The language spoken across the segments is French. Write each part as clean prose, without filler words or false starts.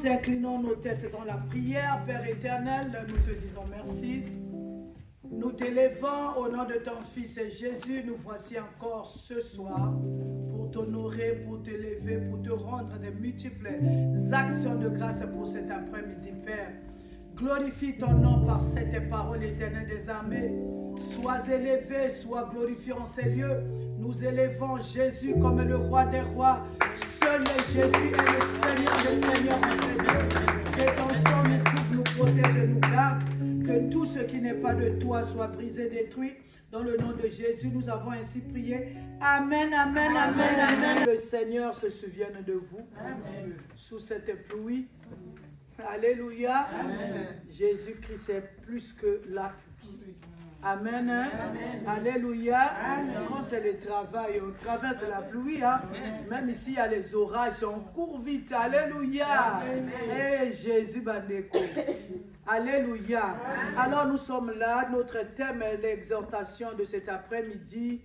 Nous inclinons nos têtes dans la prière. Père éternel, nous te disons merci. Nous t'élevons au nom de ton Fils Jésus. Nous voici encore ce soir pour t'honorer, pour t'élever, pour te rendre des multiples actions de grâce pour cet après-midi, Père. Glorifie ton nom par cette parole éternelle des armées. Sois élevé, sois glorifié en ces lieux. Nous élevons Jésus comme le roi des rois. Seul Jésus est le Seigneur des seigneurs en ces lieux. Que ton sang nous couvre, nous protège et nous garde. Que tout ce qui n'est pas de toi soit brisé, détruit. Dans le nom de Jésus, nous avons ainsi prié. Amen, amen, amen, amen. Le Seigneur se souvienne de vous. Amen. Sous cette pluie. Alléluia. Jésus-Christ est plus que la pluie. Amen. Amen. Alléluia. Amen. Quand c'est le travail, on traverse la pluie. Hein? Même ici, il y a les orages, on court vite. Alléluia. Et Jésus Bandeko. Alléluia. Alors nous sommes là. Notre thème est l'exhortation de cet après-midi.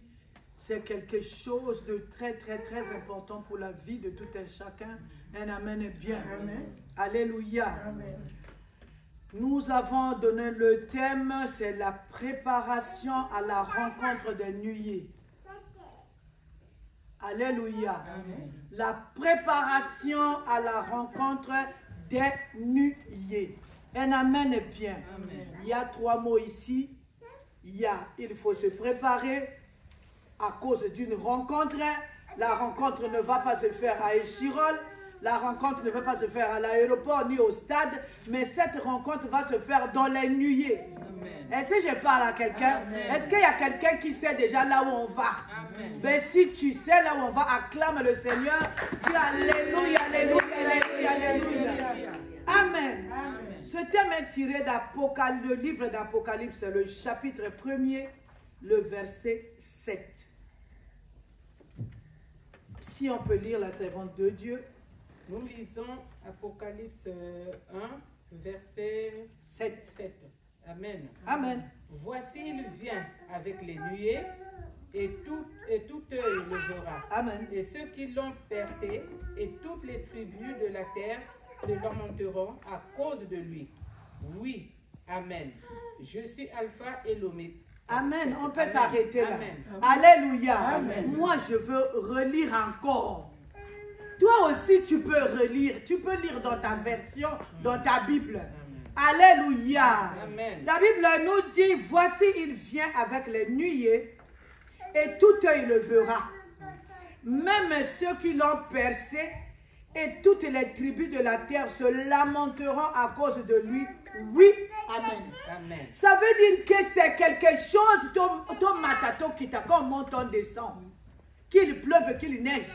C'est quelque chose de très, très, très important pour la vie de tout un chacun. Un amen est bien. Amen. Alléluia. Amen. Nous avons donné le thème, c'est la préparation à la rencontre des nuées. Alléluia. Amen. La préparation à la rencontre des nuées. Un amen est bien. Amen. Il y a 3 mots ici. Il faut se préparer à cause d'une rencontre. La rencontre ne va pas se faire à Échirol. La rencontre ne va pas se faire à l'aéroport ni au stade, mais cette rencontre va se faire dans les nuées. Est-ce que je parle à quelqu'un? Est-ce qu'il y a quelqu'un qui sait déjà là où on va? Ben, si tu sais là où on va, acclame le Seigneur. Dis Alléluia, Alléluia, Alléluia, Alléluia. Amen. Ce thème est tiré du livre d'Apocalypse, le chapitre 1er, le verset 7. Si on peut lire la servante de Dieu. Nous lisons Apocalypse 1, verset 7. Amen. Amen. Voici, il vient avec les nuées, et tout œil le verra. Amen. Et ceux qui l'ont percé, et toutes les tribus de la terre se lamenteront à cause de lui. Oui, Amen. Je suis Alpha et l'Oméga. Amen. On peut s'arrêter là. Amen. Alléluia. Amen. Moi, je veux relire encore. Toi aussi, tu peux relire. Tu peux lire dans ta version, dans ta Bible. Amen. Alléluia. Amen. La Bible nous dit, voici, il vient avec les nuées et tout œil le verra. Même ceux qui l'ont percé et toutes les tribus de la terre se lamenteront à cause de lui. Oui, amen. Amen. Ça veut dire que c'est quelque chose, ton matato qui t'a quand on monte, on descend. Qu'il pleuve, qu'il neige.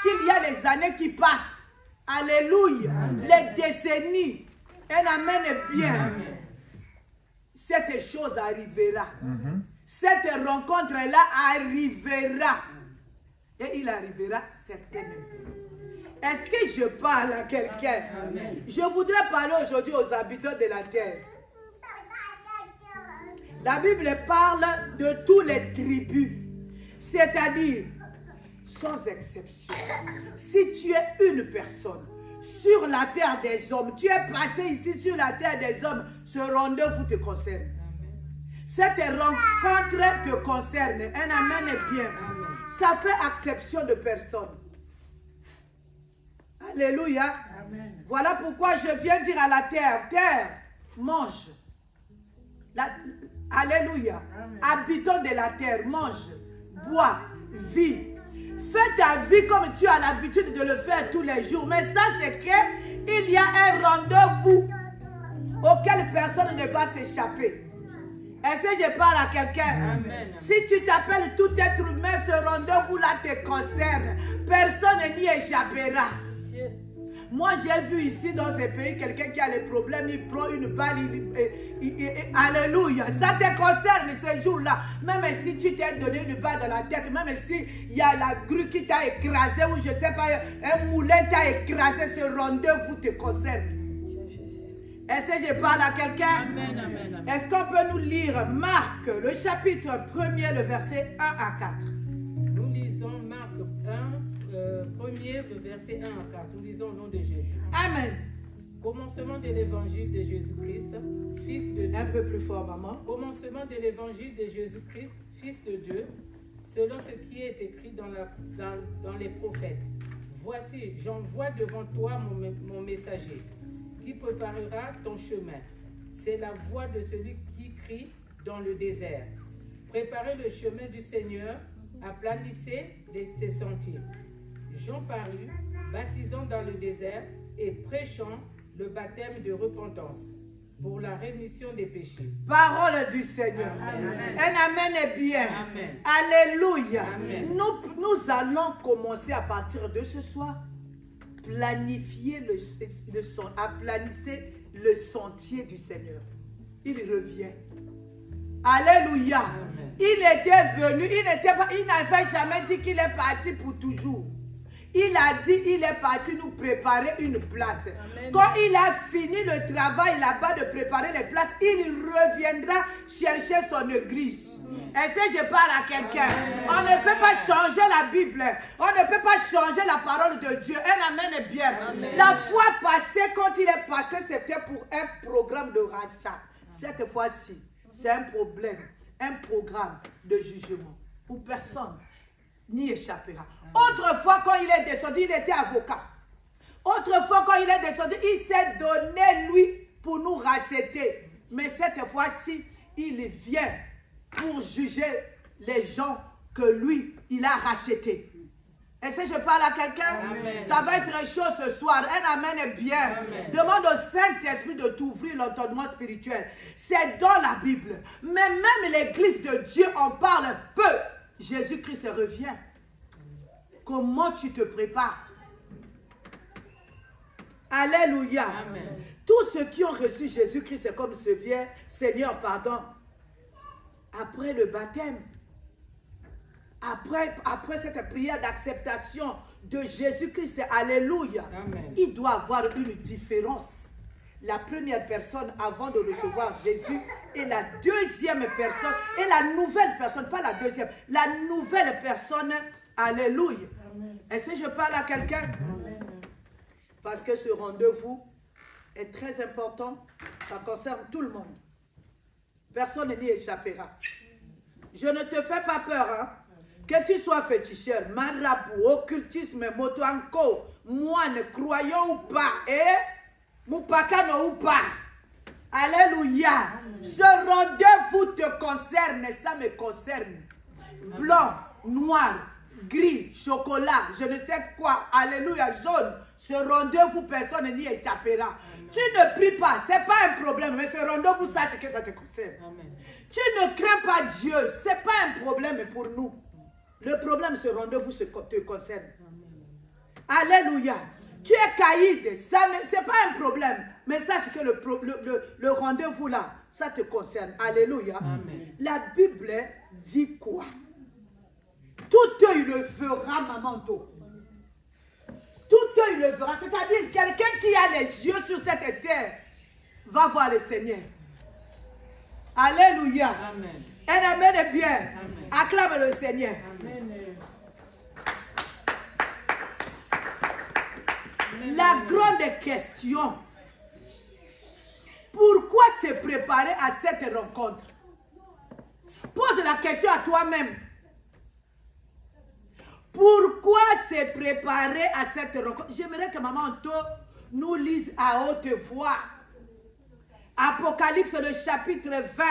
Qu'il y a les années qui passent. Alléluia. Amen. Les décennies. Un amen est bien. Amen. Cette chose arrivera. Cette rencontre-là arrivera. Et il arrivera certainement. Est-ce que je parle à quelqu'un? Je voudrais parler aujourd'hui aux habitants de la terre. La Bible parle de toutes les tribus. C'est-à-dire, sans exception, si tu es une personne sur la terre des hommes, tu es passé ici sur la terre des hommes, ce rendez-vous te concerne. Cette rencontre te concerne. Un amen est bien. Ça fait exception de personne. Alléluia. Amen. Voilà pourquoi je viens dire à la terre, terre, mange. Alléluia. Amen. Habitants de la terre, mange, bois, vis. Fais ta vie comme tu as l'habitude de le faire tous les jours. Mais sache qu'il y a un rendez-vous auquel personne ne va s'échapper. Est-ce que je parle à quelqu'un? Si tu t'appelles tout être humain, ce rendez-vous-là te concerne. Personne n'y échappera. Moi, j'ai vu ici dans ces pays quelqu'un qui a les problèmes, il prend une balle, alléluia. Ça te concerne ces jours-là. Même si tu t'es donné une balle dans la tête, même si il y a la grue qui t'a écrasé, ou je ne sais pas, un moulin t'a écrasé, ce rendez-vous te concerne. Est-ce que je parle à quelqu'un? Est-ce qu'on peut nous lire Marc, le chapitre 1er, le verset 1 à 4? Nous lisons Marc 1, 1er, le verset 1 à 4. Nous lisons au nom de Jésus. Amen. Commencement de l'évangile de Jésus-Christ, Fils de Dieu. Un peu plus fort, maman. Commencement de l'évangile de Jésus-Christ, Fils de Dieu, selon ce qui est écrit dans les prophètes. Voici, j'envoie devant toi mon messager, qui préparera ton chemin. C'est la voix de celui qui crie dans le désert. Préparez le chemin du Seigneur, aplanissez ses sentiers. Jean parut, baptisant dans le désert et prêchant le baptême de repentance pour la rémission des péchés. Parole du Seigneur. Amen. Un amen est bien. Amen. Alléluia. Amen. Nous allons commencer à partir de ce soir. Planifier aplanissez le sentier du Seigneur. Il revient. Alléluia. Amen. Il était venu, il n'avait jamais dit qu'il est parti pour toujours. Il a dit il est parti nous préparer une place. Amen. Quand il a fini le travail là-bas de préparer les places, il reviendra chercher son église. Est-ce que je parle à quelqu'un? On ne peut pas changer la Bible. On ne peut pas changer la parole de Dieu. Un amen est bien. Amen. La fois passée, quand il est passé, c'était pour un programme de rachat. Cette fois-ci, c'est un programme de jugement où personne n'y échappera. Autrefois, quand il est descendu, il était avocat. Autrefois, quand il est descendu, il s'est donné, lui, pour nous racheter. Mais cette fois-ci, il vient pour juger les gens que lui, il a rachetés. Est-ce que je parle à quelqu'un? Ça va être chaud ce soir. Un amen est bien. Amen. Demande au Saint-Esprit de t'ouvrir l'entendement spirituel. C'est dans la Bible. Mais même l'église de Dieu en parle peu. Jésus-Christ revient. Comment tu te prépares? Alléluia. Amen. Tous ceux qui ont reçu Jésus-Christ comme Seigneur, après le baptême, après cette prière d'acceptation de Jésus-Christ, alléluia, amen, il doit avoir une différence. La première personne avant de recevoir Jésus et la deuxième personne, et la nouvelle personne, pas la deuxième, la nouvelle personne, alléluia. Est-ce que je parle à quelqu'un? Parce que ce rendez-vous est très important, ça concerne tout le monde. Personne n'y échappera. Je ne te fais pas peur, hein? Que tu sois féticheur, marabout, occultisme, motoanko, moine, croyant ou pas, moupakano ou pas. Alléluia. Ce rendez-vous te concerne, ça me concerne. Blanc, noir, gris, chocolat, je ne sais quoi, alléluia, jaune. Ce rendez-vous, personne n'y échappera. Tu ne pries pas, ce n'est pas un problème, mais ce rendez-vous, sache que ça te concerne. Amen. Tu ne crains pas Dieu, ce n'est pas un problème pour nous. Le problème, ce rendez-vous te concerne. Amen. Alléluia. Tu es caïd, ce n'est pas un problème, mais sache que le rendez-vous là, ça te concerne. Alléluia. Amen. La Bible dit quoi? Tout œil le verra, mamanto. Tout œil le verra. C'est-à-dire, quelqu'un qui a les yeux sur cette terre va voir le Seigneur. Alléluia. Amen. Un amen est bien. Amen. Acclame le Seigneur. Amen. La grande question. Pourquoi se préparer à cette rencontre? Pose la question à toi-même. Pourquoi se préparer à cette rencontre? J'aimerais que maman Anto nous lise à haute voix. Apocalypse, le chapitre 20,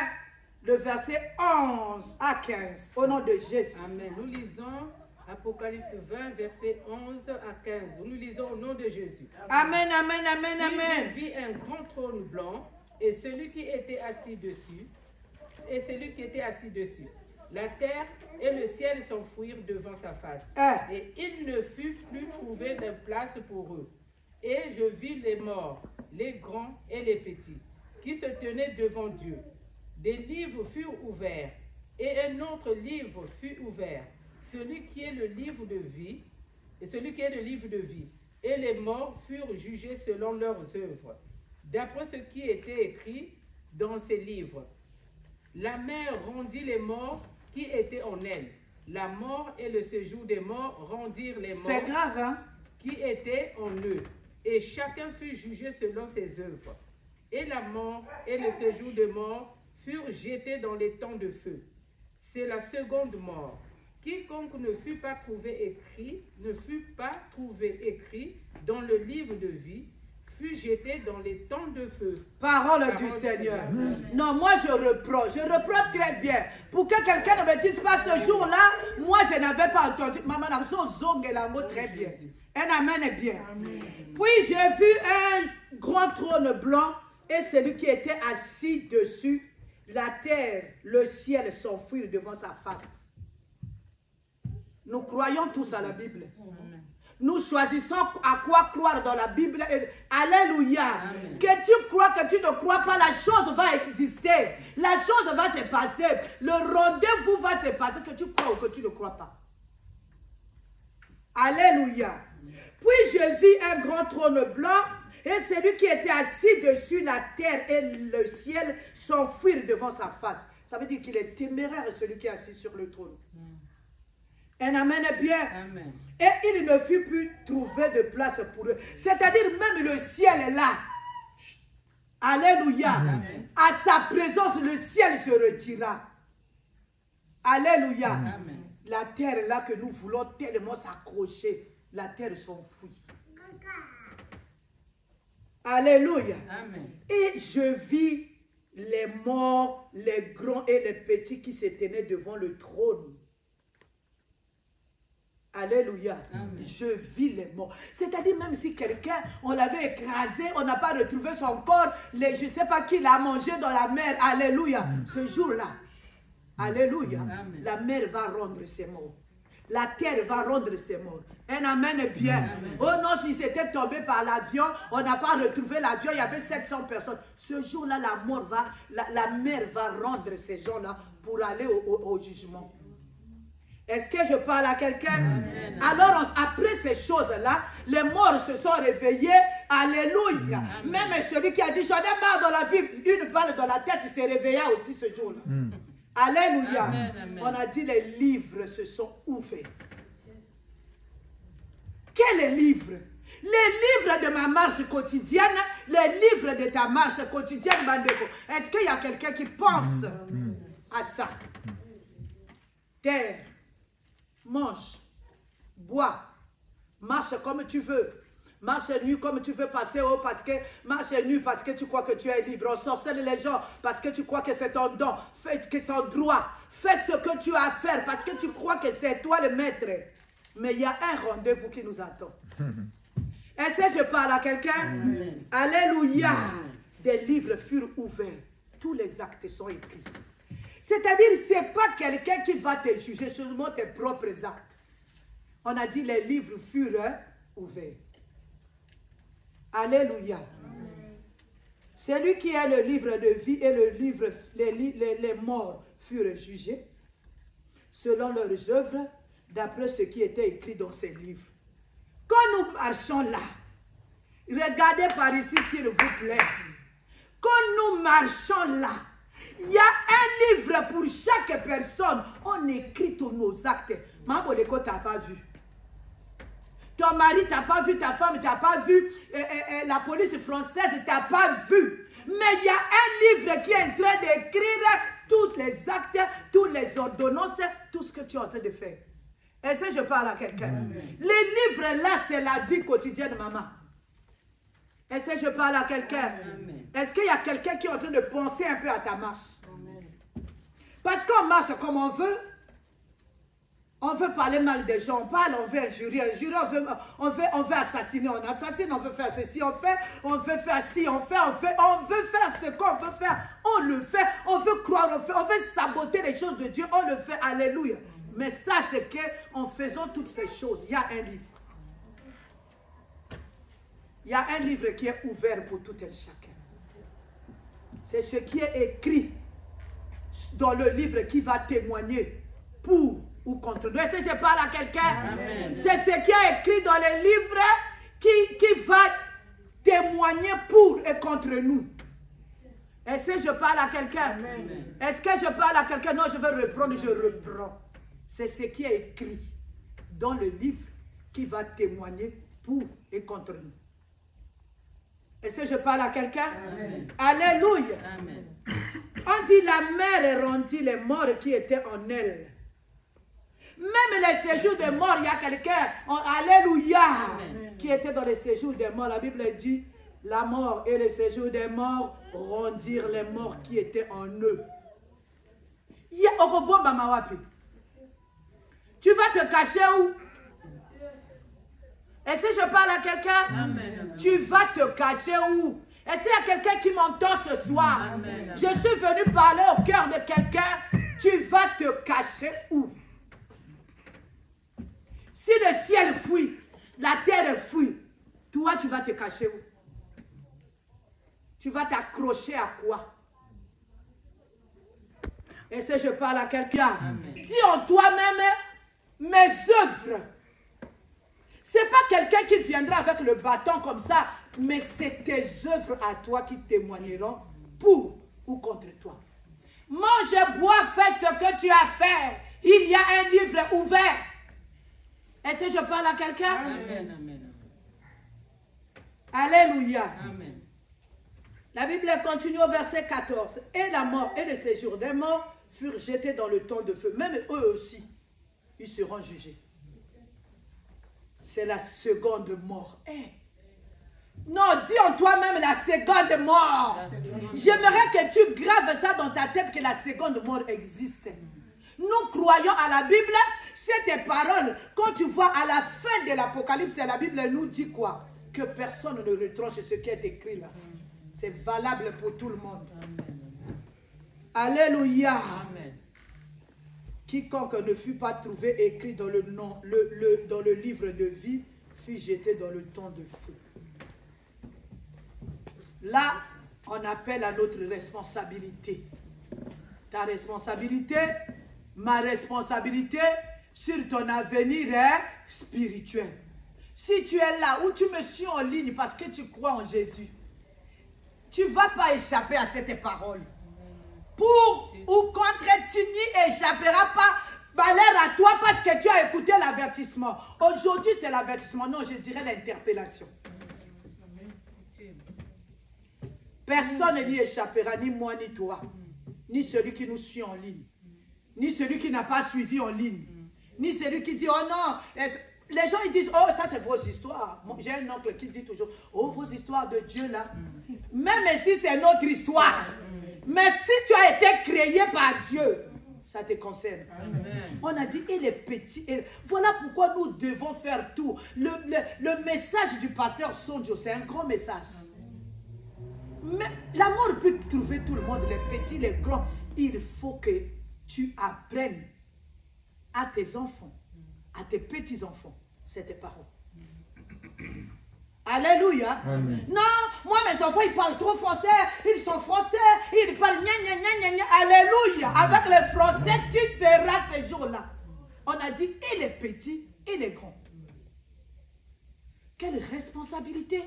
le verset 11 à 15. Au nom de Jésus. Amen. Nous lisons Apocalypse 20, verset 11 à 15. Nous lisons au nom de Jésus. Amen, amen, amen, amen. Il vit un grand trône blanc et celui qui était assis dessus. La terre et le ciel s'enfuirent devant sa face. Et il ne fut plus trouvé de place pour eux. Et je vis les morts, les grands et les petits, qui se tenaient devant Dieu. Des livres furent ouverts, et un autre livre fut ouvert, celui qui est le livre de vie, et les morts furent jugés selon leurs œuvres, d'après ce qui était écrit dans ces livres. La mer rendit les morts qui étaient en elle. La mort et le séjour des morts rendirent les morts qui étaient en eux. et chacun fut jugé selon ses œuvres. Et la mort et le séjour de mort furent jetés dans les temps de feu. C'est la seconde mort. Quiconque ne fut pas trouvé écrit dans le livre de vie fut jeté dans les temps de feu. Parole du Seigneur. Non, moi je reprends très bien. Pour que quelqu'un ne me dise pas ce jour-là, moi je n'avais pas entendu. Maman, très bien. Un amen est bien. Amen. Puis j'ai vu un grand trône blanc et celui qui était assis dessus, la terre, le ciel s'enfuirent devant sa face. Nous croyons tous à la Bible. Nous choisissons à quoi croire dans la Bible. Alléluia. Amen. Que tu crois, que tu ne crois pas, la chose va exister. La chose va se passer. Le rendez-vous va se passer, que tu crois ou que tu ne crois pas. Alléluia. Puis je vis un grand trône blanc et celui qui était assis dessus, la terre et le ciel s'enfuirent devant sa face. Ça veut dire qu'il est téméraire, celui qui est assis sur le trône. Un amen est bien. Amen. Et il ne fut plus trouvé de place pour eux. C'est-à-dire même le ciel est là. Alléluia. Amen. À sa présence, le ciel se retira. Alléluia. Amen. La terre là que nous voulons tellement s'accrocher, la terre s'enfuit. Alléluia. Amen. Et je vis les morts, les grands et les petits qui se tenaient devant le trône. Alléluia. Amen. Je vis les morts. C'est-à-dire même si quelqu'un, on l'avait écrasé, on n'a pas retrouvé son corps, je ne sais pas qui l'a mangé dans la mer. Alléluia. Ce jour-là, alléluia, amen, la mer va rendre ses morts. La terre va rendre ses morts. Un amen est bien. Amen. Oh non, si c'était tombé par l'avion, on n'a pas retrouvé l'avion, il y avait 700 personnes. Ce jour-là, la mer va rendre ces gens-là pour aller au jugement. Est-ce que je parle à quelqu'un? Alors, après ces choses-là, les morts se sont réveillés. Alléluia. Amen. Même celui qui a dit, j'en ai marre dans la vie, une balle dans la tête, il s'est réveillé aussi ce jour-là. Alléluia. Amen, amen. On a dit, les livres se sont ouverts. Quel livre? Les livres de ma marche quotidienne, les livres de ta marche quotidienne, Mandeko. Est-ce qu'il y a quelqu'un qui pense à ça? Terre. Mange, bois, marche comme tu veux, marche nu comme tu veux passer haut parce que marche nu parce que tu crois que tu es libre, on sorcelle les gens parce que tu crois que c'est ton don, fais que c'est ton droit, fais ce que tu as à faire parce que tu crois que c'est toi le maître. Mais il y a un rendez-vous qui nous attend. Est-ce que je parle à quelqu'un? Alléluia. Des livres furent ouverts, tous les actes sont écrits. C'est-à-dire, ce n'est pas quelqu'un qui va te juger, seulement tes propres actes. On a dit les livres furent ouverts. Alléluia. Celui qui a le livre de vie et le livre, les morts furent jugés selon leurs œuvres, d'après ce qui était écrit dans ces livres. Quand nous marchons là, regardez par ici s'il vous plaît. Quand nous marchons là, il y a un livre pour chaque personne. On écrit tous nos actes. Maman Boleko, tu n'as pas vu. Ton mari t'a pas vu, ta femme t'a pas vu, la police française t'a pas vu. Mais il y a un livre qui est en train d'écrire tous les actes, toutes les ordonnances, tout ce que tu es en train de faire. Est-ce que je parle à quelqu'un? Les livres là, c'est la vie quotidienne, maman. Est-ce que je parle à quelqu'un? Est-ce qu'il y a quelqu'un qui est en train de penser un peu à ta marche? Amen. Parce qu'on marche comme on veut. On veut parler mal des gens, on parle, on veut injurier, on veut assassiner, on assassine, on veut faire ceci, on veut faire ci, on veut faire ce qu'on veut faire, on le fait, on veut croire, on veut saboter les choses de Dieu, on le fait, alléluia. Mais sache qu'en faisant toutes ces choses, il y a un livre. Il y a un livre qui est ouvert pour tout et chacun. C'est ce qui est écrit dans le livre qui va témoigner pour ou contre nous. Est-ce que je parle à quelqu'un? C'est ce qui est écrit dans les livres qui va témoigner pour et contre nous. Est-ce que je parle à quelqu'un? Est-ce que je parle à quelqu'un? Non, je vais reprendre, je reprends. C'est ce qui est écrit dans le livre qui va témoigner pour et contre nous. Est-ce que je parle à quelqu'un? Alléluia. Amen. On dit la mer rendit les morts qui étaient en elle. Même les séjours des morts, il y a quelqu'un, alléluia, qui était dans les séjours des morts. La Bible dit, la mort et les séjours des morts rendirent les morts qui étaient en eux. Tu vas te cacher où? Est-ce que je parle à quelqu'un? Tu vas te cacher où? Est-ce qu'il y a quelqu'un qui m'entend ce soir? Amen. Je suis venu parler au cœur de quelqu'un. Tu vas te cacher où? Si le ciel fuit, la terre fuit, toi tu vas te cacher où? Tu vas t'accrocher à quoi? Est-ce que je parle à quelqu'un? Dis en toi-même, mes œuvres. C'est pas quelqu'un qui viendra avec le bâton comme ça, mais c'est tes œuvres à toi qui témoigneront pour ou contre toi. Mange, bois, fais ce que tu as fait. Il y a un livre ouvert. Est-ce que je parle à quelqu'un? Amen, amen. Alléluia. Amen. La Bible continue au verset 14. Et la mort et le séjour des morts furent jetés dans le temps de feu. Même eux aussi, ils seront jugés. C'est la seconde mort. Non, dis en toi-même la seconde mort. J'aimerais que tu graves ça dans ta tête que la seconde mort existe. Nous croyons à la Bible, c'est tes paroles. Quand tu vois à la fin de l'Apocalypse, la Bible nous dit quoi? Que personne ne retranche ce qui est écrit là. C'est valable pour tout le monde. Alléluia. Amen. Quiconque ne fut pas trouvé écrit dans dans le livre de vie fut jeté dans le temps de feu. Là, on appelle à notre responsabilité. Ta responsabilité, ma responsabilité sur ton avenir est spirituel. Si tu es là ou tu me suis en ligne parce que tu crois en Jésus, tu ne vas pas échapper à cette parole. Pour ou contre, tu n'y échapperas pas. Malheur à toi parce que tu as écouté l'avertissement. Aujourd'hui, c'est l'avertissement. Non, je dirais l'interpellation. Personne n'y échappera, ni moi, ni toi. Ni celui qui nous suit en ligne. Ni celui qui n'a pas suivi en ligne. Ni celui qui dit, oh non. Les gens, ils disent, oh, ça, c'est vos histoires. J'ai un oncle qui dit toujours, oh, vos histoires de Dieu, là. Même si c'est notre histoire. Mais si tu as été créé par Dieu, ça te concerne. Amen. On a dit, et les petits. Voilà pourquoi nous devons faire tout. Le message du pasteur Sonjo, c'est un grand message. Mais la mort peut trouver tout le monde, les petits, les grands. Il faut que tu apprennes à tes enfants, à tes petits-enfants, cette parole. Alléluia. Amen. Non, moi mes enfants ils parlent trop français, ils sont français, ils parlent gna gna gna gna gna. Alléluia. Amen. Avec les français tu seras ces jours-là. On a dit et les petits et les grands. Quelle responsabilité.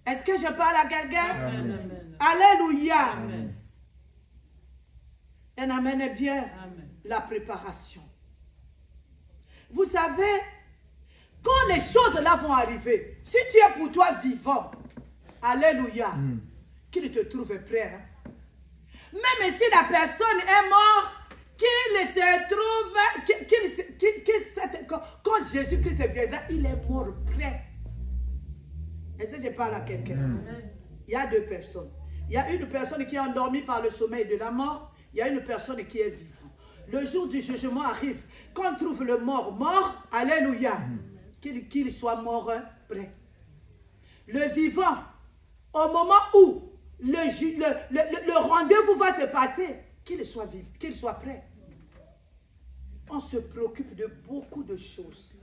Est-ce que je parle à quelqu'un? Alléluia. Amen. Et amène bien Amen. La préparation. Vous savez, quand les choses là vont arriver, si tu es pour toi vivant, alléluia, qu'il te trouve prêt. Hein? Même si la personne est morte, qu'il se trouve, quand Jésus-Christ viendra, il est mort prêt. Est-ce que je parle à quelqu'un? Il y a deux personnes. Il y a une personne qui est endormie par le sommeil de la mort, il y a une personne qui est vivante. Le jour du jugement arrive, quand on trouve le mort, alléluia. Qu'il soit mort prêt. Le vivant, au moment où le rendez-vous va se passer, qu'il soit vivant, qu'il soit prêt. On se préoccupe de beaucoup de choses,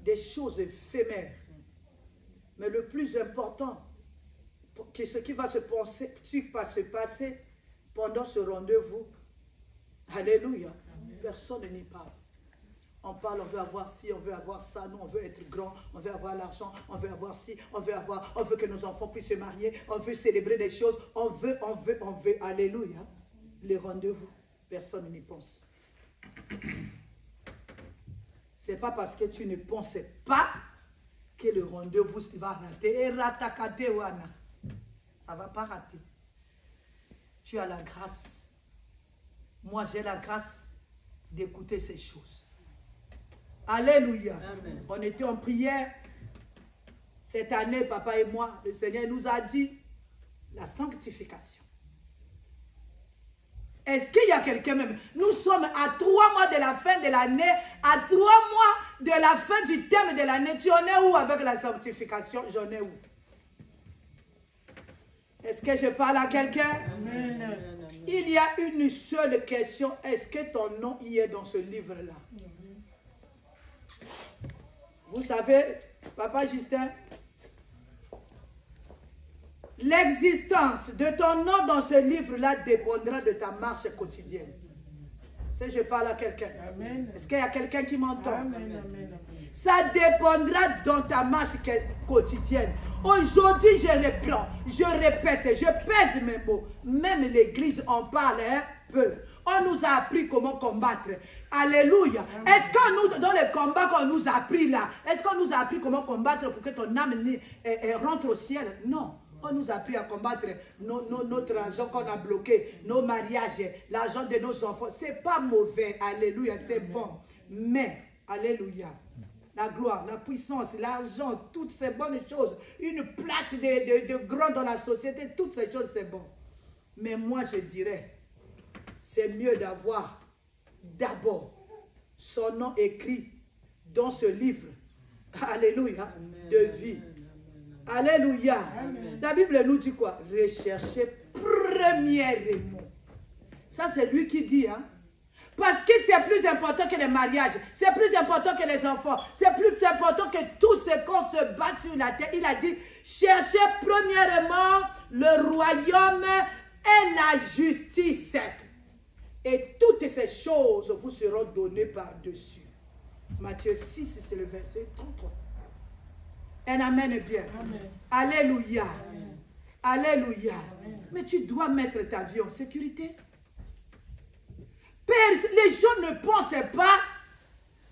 des choses éphémères. Mais le plus important, ce qui va se passer pendant ce rendez-vous, alléluia, personne n'y parle. On parle, on veut avoir ci, on veut avoir ça, nous on veut être grand, on veut avoir l'argent, on veut avoir ci, on veut que nos enfants puissent se marier, on veut célébrer des choses, on veut, alléluia. Les rendez-vous, personne n'y pense. C'est pas parce que tu ne pensais pas que le rendez-vous va rater. Et ratakate wana. Ça ne va pas rater. Tu as la grâce. Moi, j'ai la grâce d'écouter ces choses. Alléluia. Amen. On était en prière. Cette année, papa et moi, le Seigneur nous a dit la sanctification. Est-ce qu'il y a quelqu'un même? Nous sommes à 3 mois de la fin de l'année, à 3 mois de la fin du thème de l'année. Tu en es où avec la sanctification? J'en ai où? Est-ce que je parle à quelqu'un? Il y a une seule question. Est-ce que ton nom y est dans ce livre-là? Vous savez, Papa Justin, l'existence de ton nom dans ce livre-là dépendra de ta marche quotidienne. Si je parle à quelqu'un, est-ce qu'il y a quelqu'un qui m'entend? Ça dépendra dans ta marche quotidienne. Aujourd'hui, je reprends, je répète, je pèse mes mots. Même l'église en parle un peu. On nous a appris comment combattre. Alléluia. Est-ce que nous, dans le combat qu'on nous a appris là, est-ce qu'on nous a appris comment combattre pour que ton âme rentre au ciel? Non. On nous a appris à combattre notre argent qu'on a bloqué, nos mariages, l'argent de nos enfants. Ce n'est pas mauvais, alléluia, c'est bon. Mais, alléluia, la gloire, la puissance, l'argent, toutes ces bonnes choses, une place de grand dans la société, toutes ces choses, c'est bon. Mais moi, je dirais, c'est mieux d'avoir d'abord son nom écrit dans ce livre, alléluia, de vie. Alléluia. Amen. La Bible nous dit quoi? Recherchez premièrement. Ça, c'est lui qui dit. Hein? Parce que c'est plus important que les mariages. C'est plus important que les enfants. C'est plus important que tout ce qu'on se bat sur la terre. Il a dit, cherchez premièrement le royaume et la justice. Et toutes ces choses vous seront données par-dessus. Matthieu 6, c'est le verset 33. Un amen bien. Amen. Alléluia. Amen. Alléluia. Amen. Mais tu dois mettre ta vie en sécurité. Père, les gens ne pensaient pas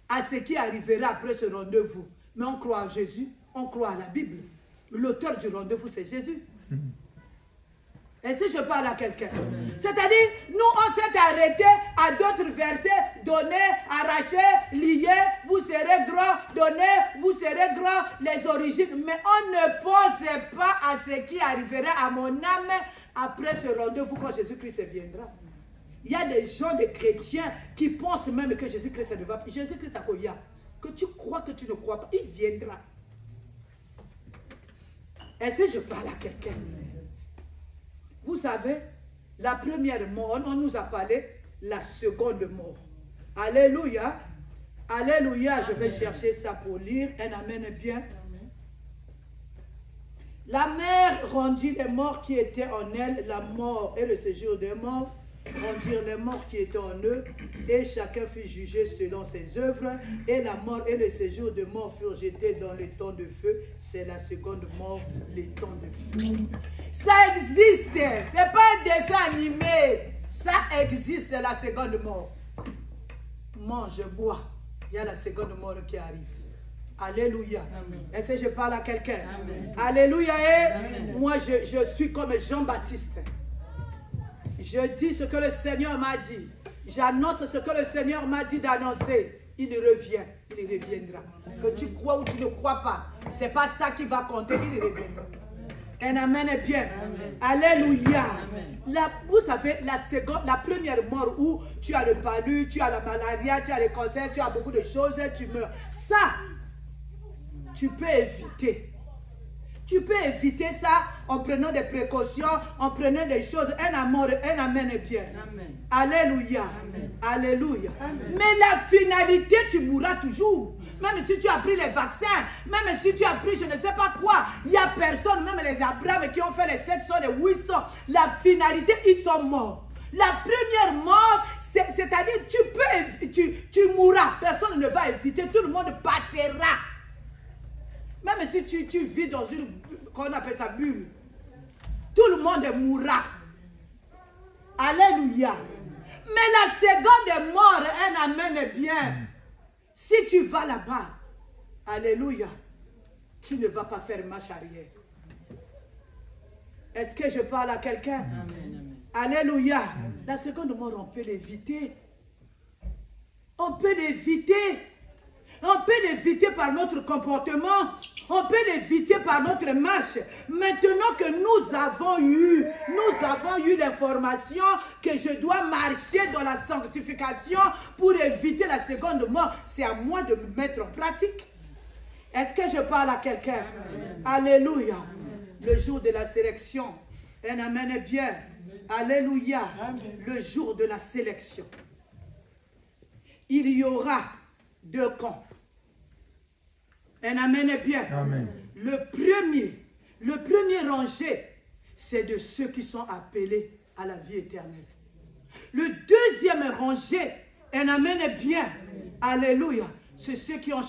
à ce qui arrivera après ce rendez-vous. Mais on croit en Jésus, on croit à la Bible. L'auteur du rendez-vous, c'est Jésus. Et si je parle à quelqu'un, c'est-à-dire, nous, on s'est arrêté à d'autres versets, donner, arracher, lier, vous serez grand, donner, vous serez grand, les origines. Mais on ne pense pas à ce qui arrivera à mon âme après ce rendez-vous quand Jésus-Christ viendra. Il y a des gens, des chrétiens, qui pensent même que Jésus-Christ ne va pas. Jésus-Christ a quoi? Que tu crois, que tu ne crois pas, il viendra. Et si je parle à quelqu'un, vous savez, la première mort, on nous a parlé, la seconde mort. Alléluia. Alléluia. Je vais chercher ça pour lire. Un amen bien. La mère rendit les morts qui étaient en elle, la mort et le séjour des morts, rendirent les morts qui étaient en eux, et chacun fut jugé selon ses œuvres, et la mort et le séjour de mort furent jetés dans les temps de feu. C'est la seconde mort, les temps de feu. Ça existe, c'est pas un dessin animé, ça existe, la seconde mort. Mange, bois, il y a la seconde mort qui arrive. Alléluia. Est-ce que je parle à quelqu'un? Alléluia. Et moi, je suis comme Jean-Baptiste. Je dis ce que le Seigneur m'a dit. J'annonce ce que le Seigneur m'a dit d'annoncer. Il revient, il reviendra. Que tu crois ou tu ne crois pas, ce n'est pas ça qui va compter, il reviendra. Un amen est bien. Amen. Alléluia. Amen. Vous savez, la première mort où tu as le palu, tu as la malaria, tu as le cancer, tu as beaucoup de choses, tu meurs. Ça, tu peux éviter. Tu peux éviter ça en prenant des précautions, en prenant des choses. Un amen est bien. Amen. Alléluia. Amen. Alléluia. Amen. Mais la finalité, tu mourras toujours. Même si tu as pris les vaccins, même si tu as pris je ne sais pas quoi, il n'y a personne, même les Abraham qui ont fait les 700, les 800, la finalité, ils sont morts. La première mort, c'est-à-dire tu mourras. Personne ne va éviter, tout le monde passera. Même si tu vis dans une, qu'on appelle ça, bulle, tout le monde mourra. Alléluia. Mais la seconde mort, un amen est bien. Si tu vas là-bas, alléluia, tu ne vas pas faire marche arrière. Est-ce que je parle à quelqu'un? Alléluia. La seconde mort, on peut l'éviter. On peut l'éviter. On peut l'éviter par notre comportement. On peut l'éviter par notre marche. Maintenant que nous avons eu l'information que je dois marcher dans la sanctification pour éviter la seconde mort, c'est à moi de me mettre en pratique. Est-ce que je parle à quelqu'un? Alléluia. Le jour de la sélection. Un amen est bien. Alléluia. Le jour de la sélection. Il y aura 2 camps. Un amen est bien. Amen. Le premier rangé, c'est de ceux qui sont appelés à la vie éternelle. Le deuxième rangé, un amen est bien. Alléluia. C'est ceux qui ont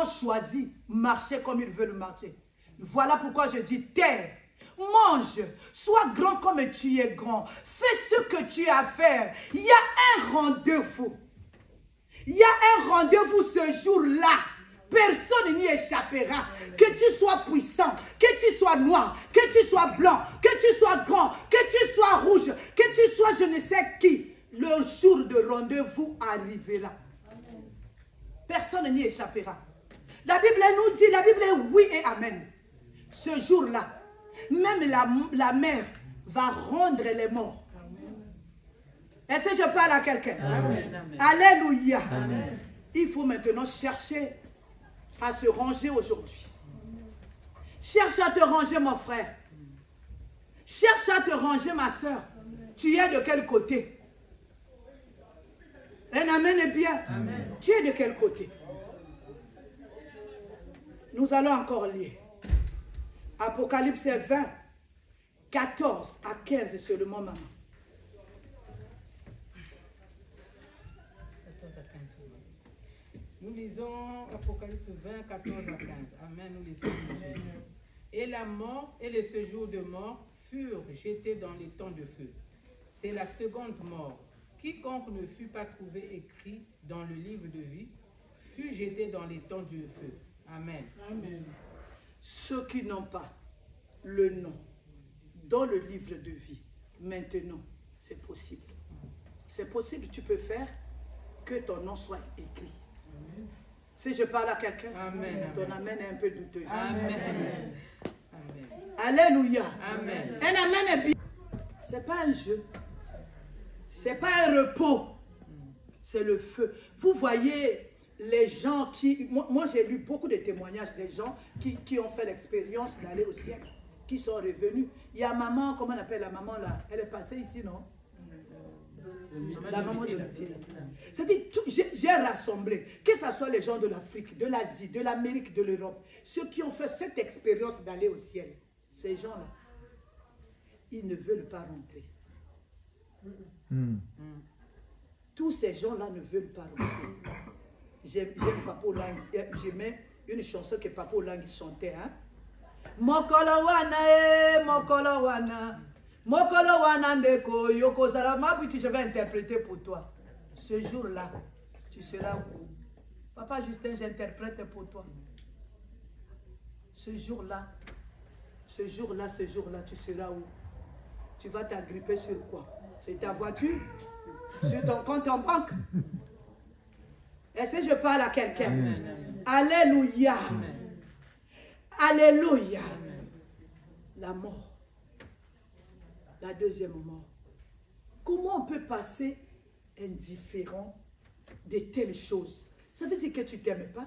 choisi marcher comme ils veulent marcher. Voilà pourquoi je dis terre. Mange, sois grand comme tu es grand. Fais ce que tu as à faire. Il y a un rendez-vous. Il y a un rendez-vous ce jour-là. Personne n'y échappera. Que tu sois puissant, que tu sois noir, que tu sois blanc, que tu sois grand, que tu sois rouge, que tu sois je ne sais qui. Le jour de rendez-vous arrivera. Personne n'y échappera. La Bible nous dit, la Bible est oui et amen. Ce jour-là, même la mer va rendre les morts. Est-ce que je parle à quelqu'un? Alléluia. Amen. Il faut maintenant chercher à se ranger aujourd'hui. Cherche à te ranger, mon frère. Cherche à te ranger, ma soeur. Tu es de quel côté? Un amen est bien. Amen. Tu es de quel côté? Nous allons encore lire. Apocalypse 20, 14 à 15 seulement, maman. 14 à 15. Nous lisons Apocalypse 20, 14 à 15. Amen, nous lisons. Et la mort et le séjour de mort furent jetés dans les temps de feu. C'est la seconde mort. Quiconque ne fut pas trouvé écrit dans le livre de vie fut jeté dans les temps du feu. Amen. Amen. Ceux qui n'ont pas le nom dans le livre de vie, maintenant, c'est possible. C'est possible, tu peux faire que ton nom soit écrit. Amen. Si je parle à quelqu'un, ton amen est un peu douteux. Amen. Amen. Alléluia. Amen. Un amen est bien. Ce n'est pas un jeu. Ce n'est pas un repos. C'est le feu. Vous voyez les gens qui... Moi j'ai lu beaucoup de témoignages des gens qui ont fait l'expérience d'aller au ciel, qui sont revenus. Il y a maman, comment on appelle la maman là? Elle est passée ici, non? La maman de Luthier. C'est-à-dire, j'ai rassemblé, que ce soit les gens de l'Afrique, de l'Asie, de l'Amérique, de l'Europe, ceux qui ont fait cette expérience d'aller au ciel. Ces gens-là, ils ne veulent pas rentrer. Tous ces gens-là ne veulent pas rentrer. J'aime Papo Lang, j'aimais une chanson que Papo Lang chantait. Hein? Mokolo wana mokolo wana. Mokolo wana ndeko yoko salama, puis je vais interpréter pour toi. Ce jour-là, tu seras où? Papa Justin, j'interprète pour toi. Ce jour-là, tu seras où? Tu vas t'agripper sur quoi? C'est ta voiture? Sur ton compte en banque? Est-ce que je parle à quelqu'un? Alléluia. Amen. Alléluia. Amen. La mort. La deuxième mort. Comment on peut passer indifférent de telles choses? Ça veut dire que tu ne t'aimes pas?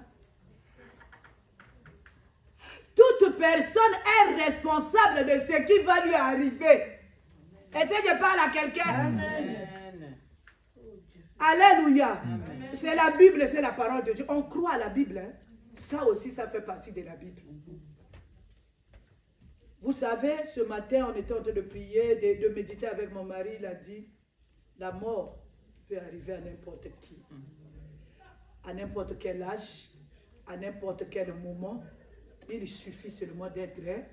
Toute personne est responsable de ce qui va lui arriver. Est-ce que je parle à quelqu'un? Amen. Alléluia. C'est la Bible, c'est la parole de Dieu. On croit à la Bible. Hein? Ça aussi, ça fait partie de la Bible. Vous savez, ce matin, on était en train de prier, de méditer avec mon mari. Il a dit, la mort peut arriver à n'importe qui. À n'importe quel âge, à n'importe quel moment. Il suffit seulement d'être prêt.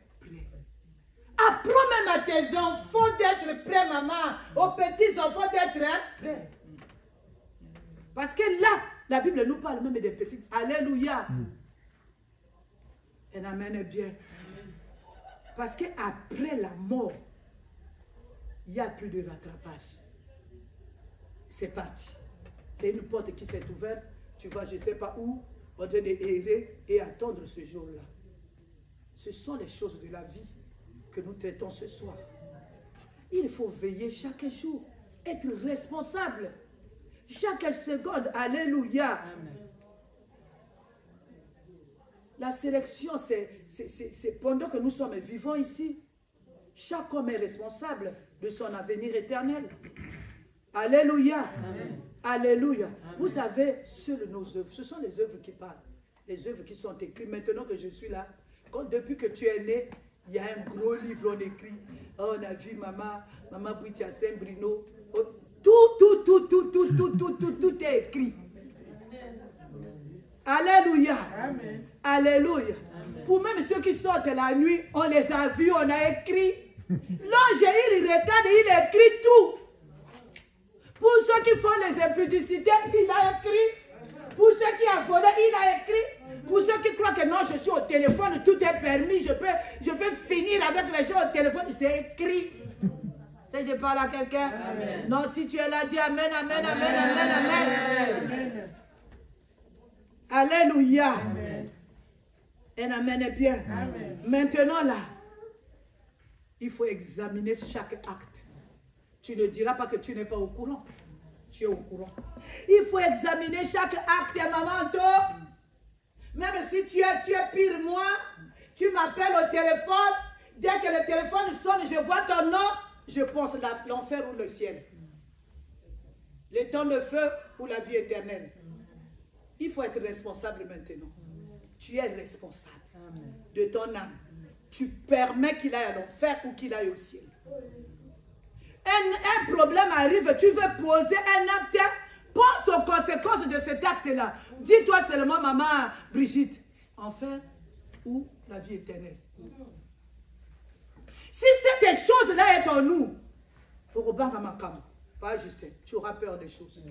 Apprends même à tes enfants d'être prêts, maman. Aux petits enfants d'être prêts. Parce que là, la Bible nous parle même des petits. Alléluia. Un amen est bien. Parce qu'après la mort, il n'y a plus de rattrapage. C'est parti. C'est une porte qui s'est ouverte. Tu vas, je ne sais pas où, on doit errer et attendre ce jour-là. Ce sont les choses de la vie que nous traitons ce soir. Il faut veiller chaque jour, être responsable. Chaque seconde, alléluia. Amen. La sélection, c'est pendant que nous sommes vivants ici. Chaque homme est responsable de son avenir éternel. Alléluia. Amen. Alléluia. Amen. Vous savez, seules nos œuvres, ce sont les œuvres qui parlent. Les œuvres qui sont écrites. Maintenant que je suis là, depuis que tu es né, il y a un gros livre, on écrit. Oh, on a vu maman Bouitia Saint-Bruno. Oh, tout est écrit. Alléluia. Amen. Alléluia. Amen. Pour même ceux qui sortent la nuit, on les a vus, on a écrit. L'ange, il regarde, il écrit tout. Pour ceux qui font les impudicités, il a écrit. Pour ceux qui ont volé, il a écrit. Pour ceux qui croient que non, je suis au téléphone, tout est permis, je peux finir avec les gens au téléphone, c'est écrit. Si je parle à quelqu'un, non, si tu es là, dis amen, amen, amen, amen, amen. Amen. Alléluia. Amen. Un amen est bien. Amen. Maintenant là, il faut examiner chaque acte. Tu ne diras pas que tu n'es pas au courant. Tu es au courant. Il faut examiner chaque acte, maman. Même si tu es pire moi, tu m'appelles au téléphone. Dès que le téléphone sonne, je vois ton nom, je pense l'enfer ou le ciel. Le temps de feu ou la vie éternelle. Il faut être responsable maintenant. Tu es responsable de ton âme. Tu permets qu'il aille à l'enfer ou qu'il aille au ciel. Un problème arrive, tu veux poser un acte, pense aux conséquences de cet acte-là. Dis-toi seulement, maman Brigitte, enfer ou la vie éternelle. Si cette chose-là est en nous, pas Justin, tu auras peur des choses.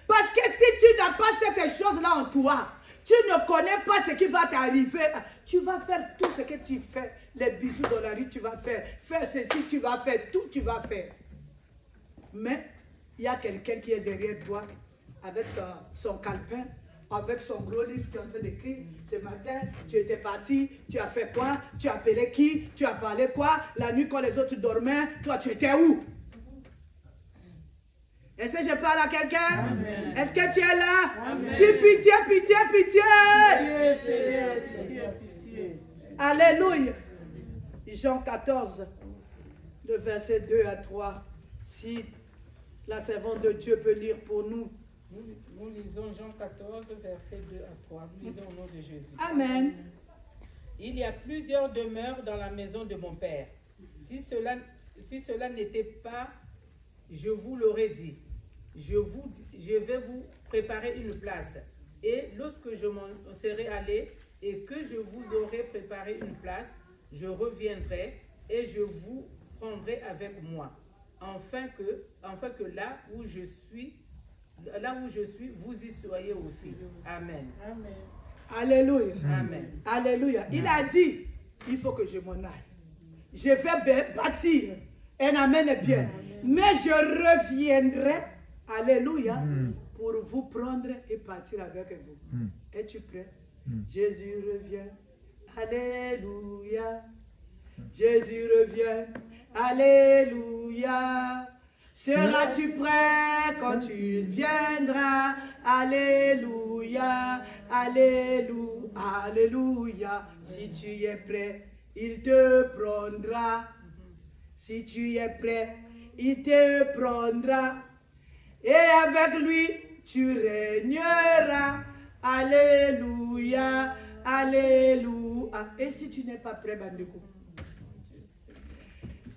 Parce que si tu n'as pas cette chose-là en toi, tu ne connais pas ce qui va t'arriver. Tu vas faire tout ce que tu fais. Les bisous dans la rue, tu vas faire. Faire ceci, tu vas faire. Tout, tu vas faire. Mais il y a quelqu'un qui est derrière toi avec son calepin, avec son gros livre qui est en train d'écrire. Ce matin, tu étais parti, tu as fait quoi? Tu as appelé qui? Tu as parlé quoi? La nuit quand les autres dormaient, toi tu étais où? Est-ce que je parle à quelqu'un? Est-ce que tu es là? Amen. Dis pitié, pitié, pitié. Alléluia. Jean 14, le verset 2 à 3. Si la servante de Dieu peut lire pour nous. Nous lisons Jean 14, verset 2 à 3. Nous lisons au nom de Jésus. Amen. Il y a plusieurs demeures dans la maison de mon Père. Si cela n'était pas, je vous l'aurais dit. Je vais vous préparer une place. Et lorsque je m'en serai allé et que je vous aurai préparé une place, je reviendrai et je vous prendrai avec moi. Afin que là où je suis, vous y soyez aussi. Amen. Amen. Alléluia. Amen. Alléluia. Il a dit, il faut que je m'en aille. Je vais bâtir. Un amen est bien. Amen. Mais je reviendrai. Alléluia. Pour vous prendre et partir avec vous. Es-tu prêt? Jésus revient. Alléluia. Jésus revient. Alléluia. Seras-tu prêt quand tu viendras? Alléluia. Alléluia. Alléluia. Si tu es prêt, il te prendra. Si tu es prêt, il te prendra. Et avec lui, tu régneras. Alléluia. Alléluia. Et si tu n'es pas prêt, Bandeko?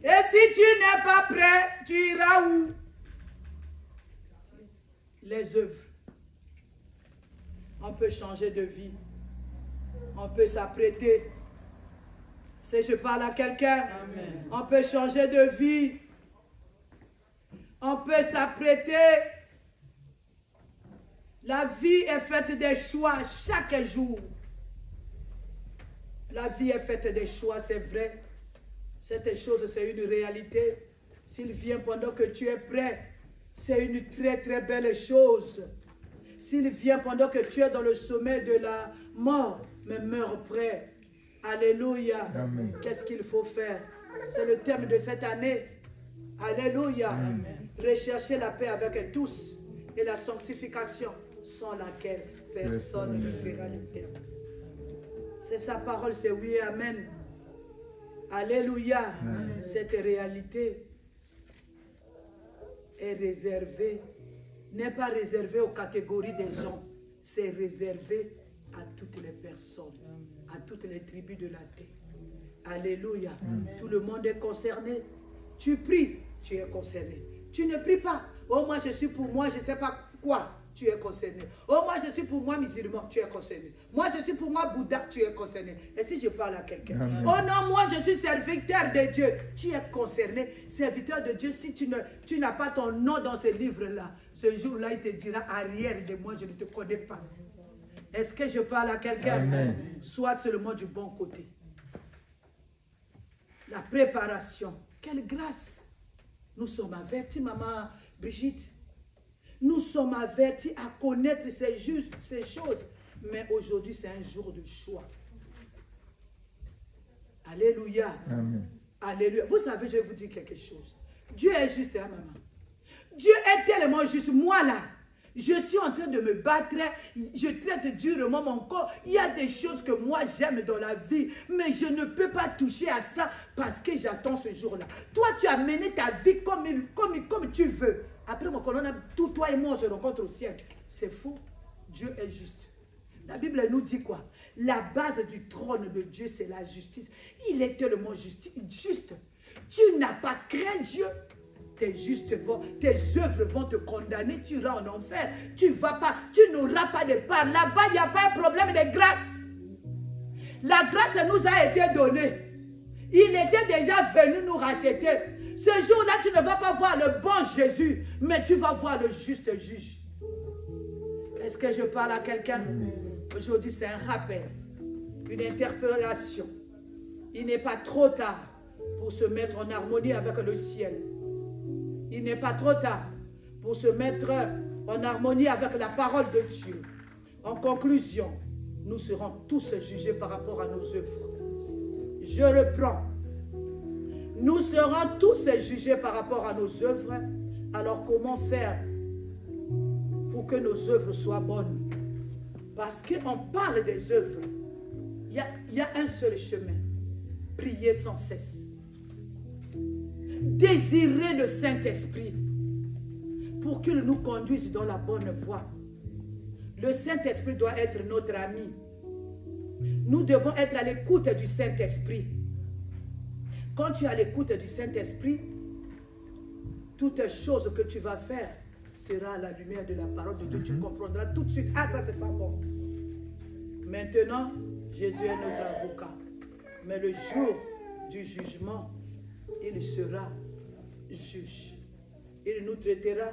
Et si tu n'es pas prêt, tu iras où? Les œuvres. On peut changer de vie. On peut s'apprêter. Si je parle à quelqu'un, on peut changer de vie. On peut s'apprêter. La vie est faite des choix chaque jour. La vie est faite des choix, c'est vrai. Cette chose, c'est une réalité. S'il vient pendant que tu es prêt, c'est une très très belle chose. S'il vient pendant que tu es dans le sommet de la mort, mais meurs prêt. Alléluia. Qu'est-ce qu'il faut faire? C'est le thème de cette année. Alléluia. Rechercher la paix avec tous et la sanctification sans laquelle personne ne verra le terme. C'est sa parole, c'est oui et amen. Alléluia. Cette réalité est réservée, n'est pas réservée aux catégories des gens, c'est réservé à toutes les personnes, à toutes les tribus de la terre. Alléluia. Tout le monde est concerné. Tu pries, tu es concerné. Tu ne pries pas. Oh, moi je suis pour moi, je ne sais pas quoi. Tu es concerné. Oh, moi je suis pour moi musulman, tu es concerné. Moi je suis pour moi Bouddha, tu es concerné. Et si je parle à quelqu'un, oh non, moi je suis serviteur de Dieu, tu es concerné. Serviteur de Dieu, si tu n'as pas ton nom dans ce livre-là, ce jour-là il te dira arrière de moi, je ne te connais pas. Est-ce que je parle à quelqu'un? Soit seulement du bon côté. La préparation. Quelle grâce. Nous sommes avertis, maman Brigitte. Nous sommes avertis à connaître ces choses. Mais aujourd'hui, c'est un jour de choix. Alléluia. Amen. Alléluia. Vous savez, je vais vous dire quelque chose. Dieu est juste, hein, maman. Dieu est tellement juste. Moi, là, je suis en train de me battre. Je traite durement mon corps. Il y a des choses que moi, j'aime dans la vie. Mais je ne peux pas toucher à ça parce que j'attends ce jour-là. Toi, tu as mené ta vie comme tu veux. Après, mon colonne, tout toi et moi, on se rencontre au ciel. C'est faux. Dieu est juste. La Bible nous dit quoi? La base du trône de Dieu, c'est la justice. Il est tellement juste. Tu n'as pas craint Dieu. Tes œuvres vont te condamner. Tu iras en enfer. Tu n'auras pas de part. Là-bas, il n'y a pas un problème de grâce. La grâce nous a été donnée. Il était déjà venu nous racheter. Ce jour-là, tu ne vas pas voir le bon Jésus, mais tu vas voir le juste juge. Est-ce que je parle à quelqu'un? Aujourd'hui, c'est un rappel, une interpellation. Il n'est pas trop tard pour se mettre en harmonie avec le ciel. Il n'est pas trop tard pour se mettre en harmonie avec la parole de Dieu. En conclusion, nous serons tous jugés par rapport à nos œuvres. Je reprends. Nous serons tous jugés par rapport à nos œuvres. Alors comment faire pour que nos œuvres soient bonnes? Parce qu'on parle des œuvres. Il y a un seul chemin. Prier sans cesse. Désirer le Saint-Esprit pour qu'il nous conduise dans la bonne voie. Le Saint-Esprit doit être notre ami. Nous devons être à l'écoute du Saint-Esprit. Quand tu es à l'écoute du Saint-Esprit, toute chose que tu vas faire sera à la lumière de la parole de Dieu. Tu comprendras tout de suite. Ah, ça, c'est pas bon. Maintenant, Jésus est notre avocat. Mais le jour du jugement, il sera juge. Il nous traitera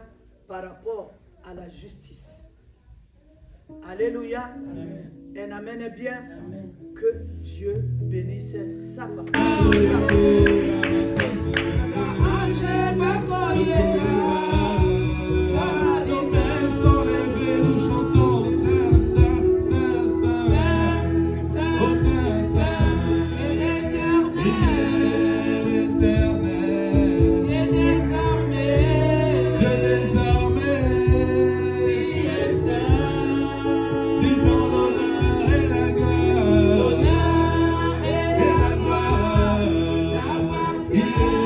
par rapport à la justice. Alléluia. Amen. Et amen bien. Amen. Que Dieu bénisse sa parole. Yeah.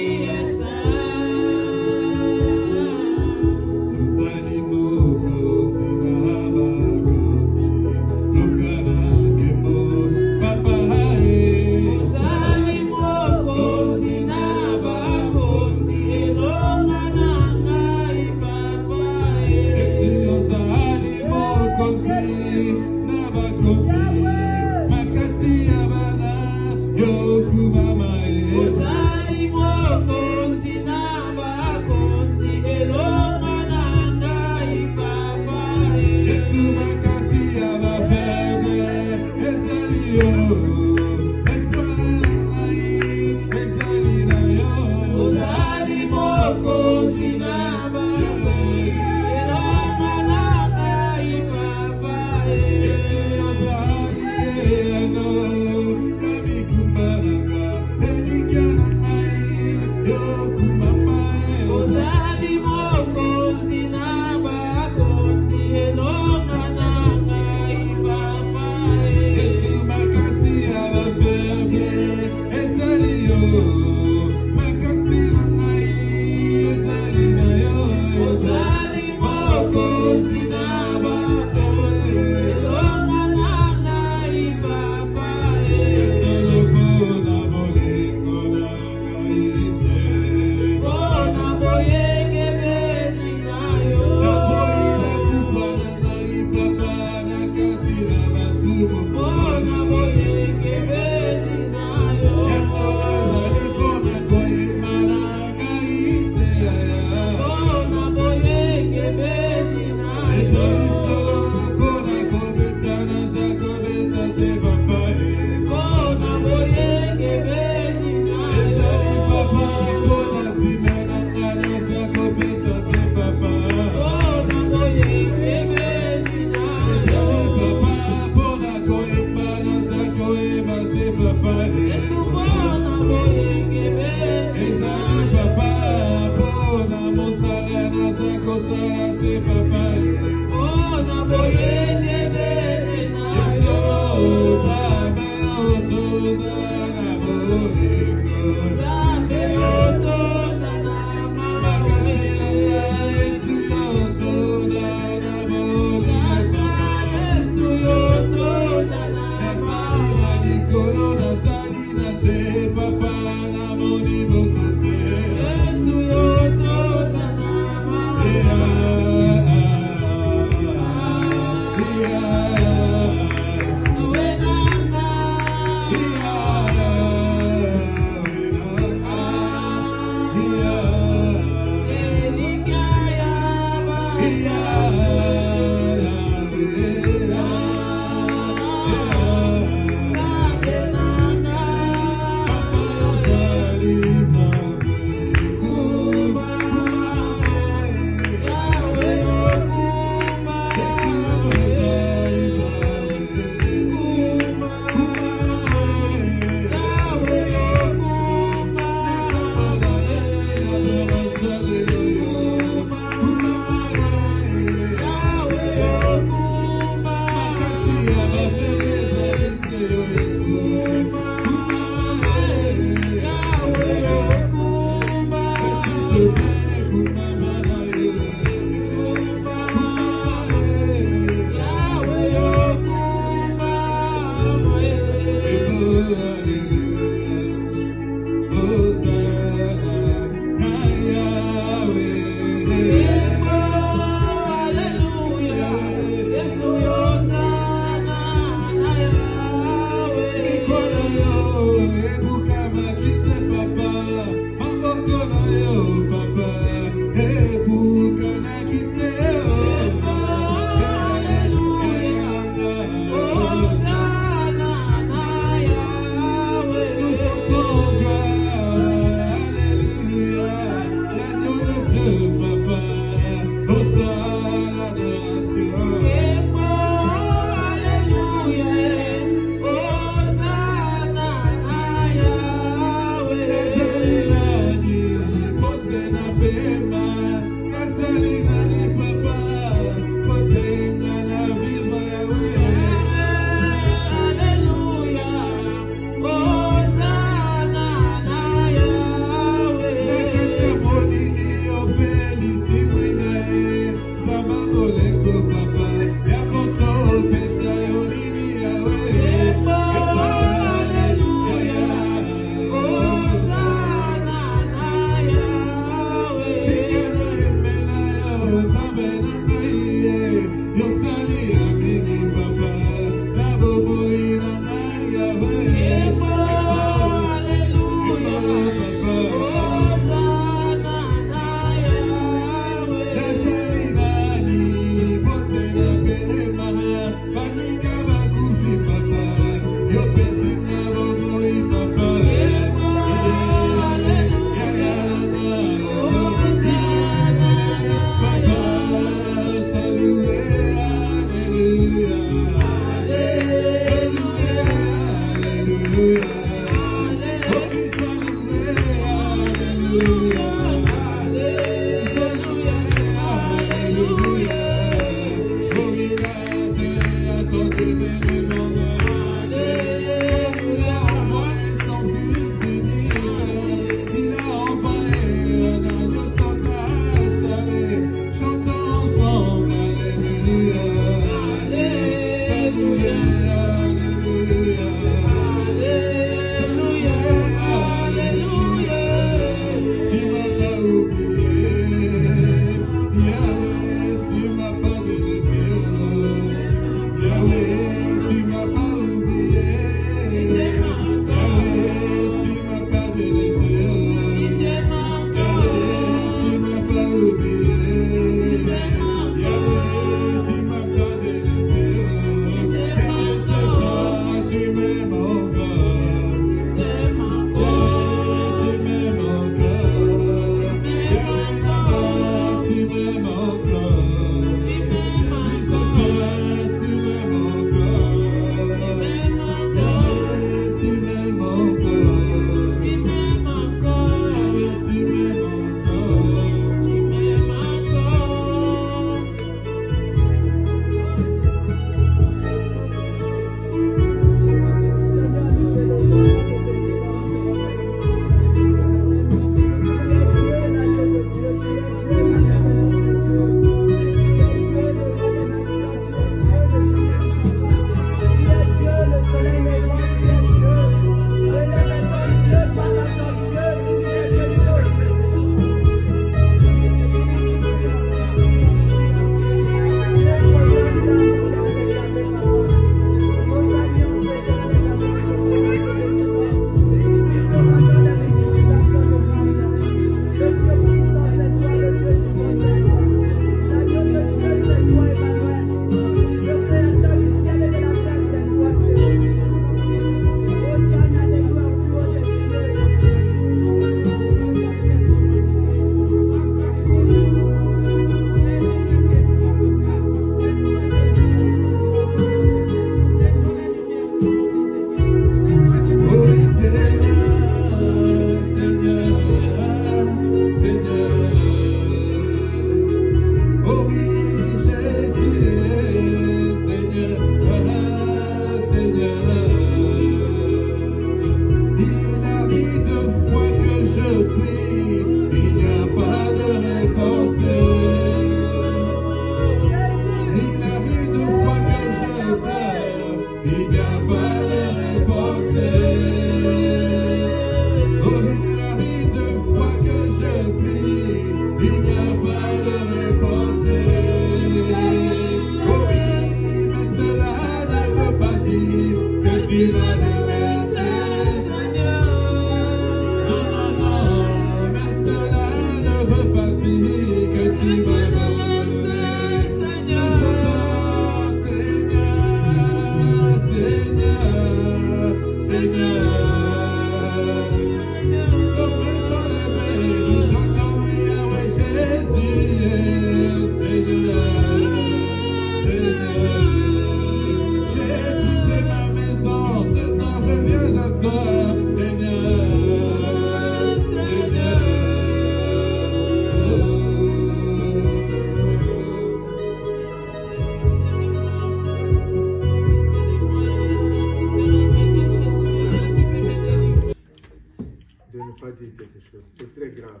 C'est très grave.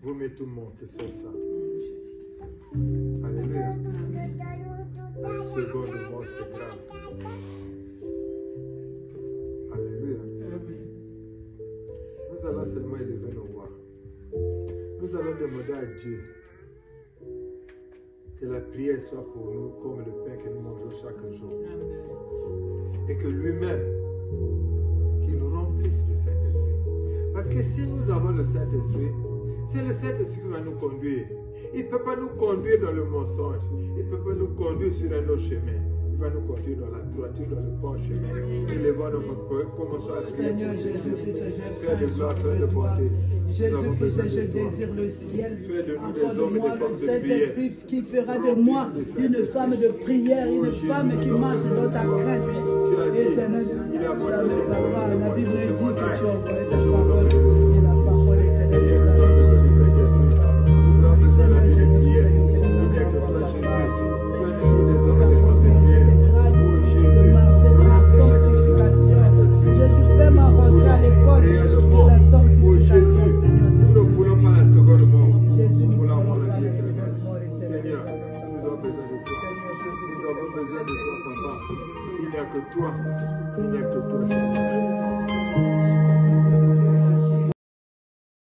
Vous mettez tout le monde sur ça. Alléluia. Un second de mort, c'est grave. Alléluia. Nous allons seulement élever nos voix. Nous allons demander à Dieu que la prière soit pour nous comme le pain que nous mangeons chaque jour. Et que lui-même, qu'il nous remplisse le Saint-Esprit. Parce que si nous avons le Saint-Esprit, c'est le Saint-Esprit qui va nous conduire. Il ne peut pas nous conduire dans le mensonge. Il ne peut pas nous conduire sur un autre chemin. Il va nous conduire dans la droiture, dans le bon chemin. Élevons notre cœur, commençons à prier. Seigneur Jésus-Christ, Fais de gloire, fais de bonté. Jésus-Christ, je désire le ciel. Fais de nous des Accorde-moi hommes et des le femmes de prière. Saint-Esprit qui fera de moi une femme de prière, une femme qui marche dans ta crainte. Éternel, la Bible dit que tu as envoyé ta parole et la parole éternelle. Il n'y a que toi, Seigneur.